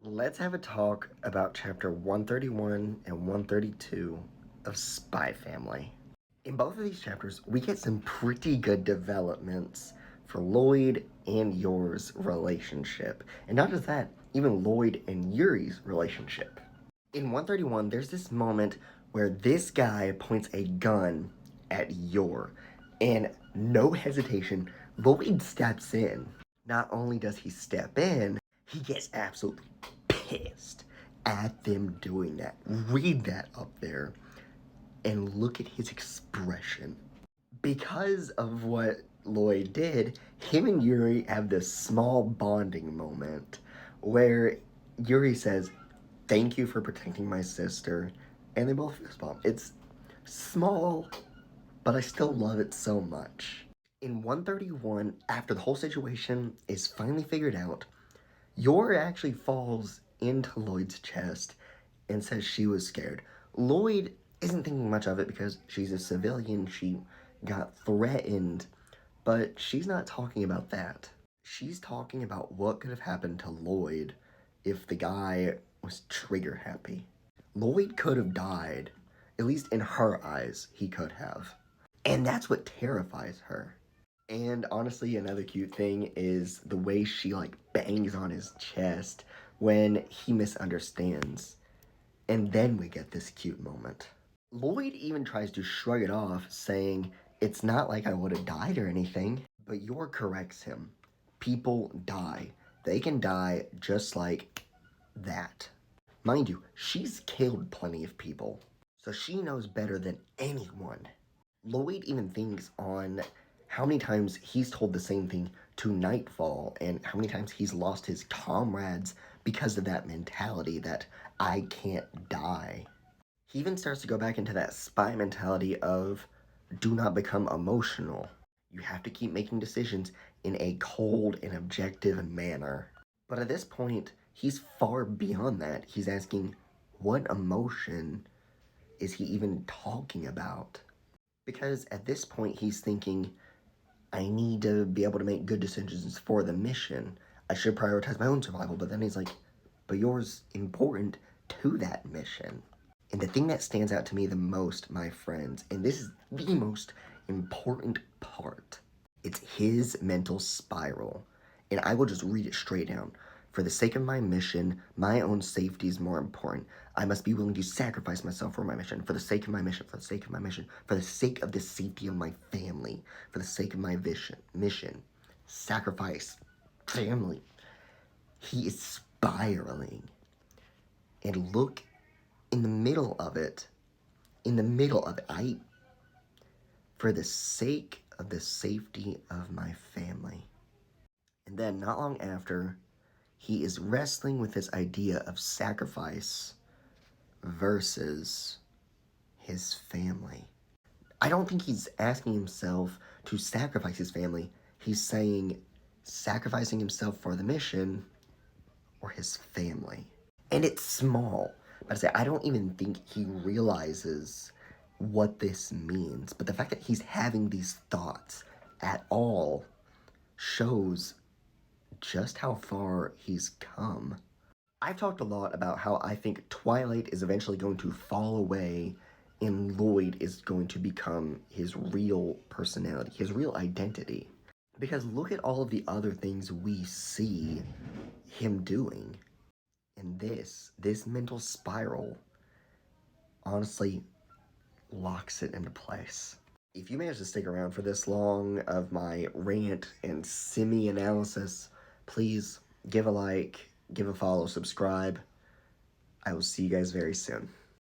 Let's have a talk about chapter 131 and 132 of Spy Family. In both of these chapters, we get some pretty good developments for Loid and Yor's relationship. And not just that, even Loid and Yuri's relationship. In 131, there's this moment where this guy points a gun at Yor, and no hesitation, Loid steps in. Not only does he step in, he gets absolutely pissed at them doing that. Read that up there and look at his expression. Because of what Loid did, him and Yuri have this small bonding moment where Yuri says, "Thank you for protecting my sister," and they both fist bump. It's small, but I still love it so much. In 131, after the whole situation is finally figured out, Yor actually falls into Loid's chest and says she was scared. Loid isn't thinking much of it because she's a civilian, she got threatened, but she's not talking about that. She's talking about what could have happened to Loid if the guy was trigger happy. Loid could have died, at least in her eyes, he could have. And that's what terrifies her. And honestly, another cute thing is the way she bangs on his chest when he misunderstands. And then we get this cute moment. Loid even tries to shrug it off, saying, "It's not like I would have died or anything." But Yor corrects him. People die. They can die just like that. Mind you, she's killed plenty of people, so she knows better than anyone. Loid even thinks on how many times he's told the same thing to Nightfall and how many times he's lost his comrades because of that mentality that I can't die. He even starts to go back into that spy mentality of do not become emotional. You have to keep making decisions in a cold and objective manner. But at this point, he's far beyond that. He's asking, what emotion is he even talking about? Because at this point, he's thinking, I need to be able to make good decisions for the mission. I should prioritize my own survival. But then he's like, but yours important to that mission. And the thing that stands out to me the most, my friends, and this is the most important part, it's his mental spiral. And I will just read it straight down. For the sake of my mission, my own safety is more important. I must be willing to sacrifice myself for my mission, for the sake of my mission, for the sake of my mission, for the sake of the safety of my family, for the sake of my mission. Sacrifice. Family. He is spiraling. And look in the middle of it, for the sake of the safety of my family. And then not long after, he is wrestling with this idea of sacrifice versus his family. I don't think he's asking himself to sacrifice his family. He's saying sacrificing himself for the mission or his family. And it's small. But I don't even think he realizes what this means. But the fact that he's having these thoughts at all shows just how far he's come. I've talked a lot about how I think Twilight is eventually going to fall away and Loid is going to become his real personality, his real identity. Because look at all of the other things we see him doing. And this mental spiral honestly locks it into place. If you manage to stick around for this long of my rant and semi-analysis, please give a like, give a follow, subscribe. I will see you guys very soon.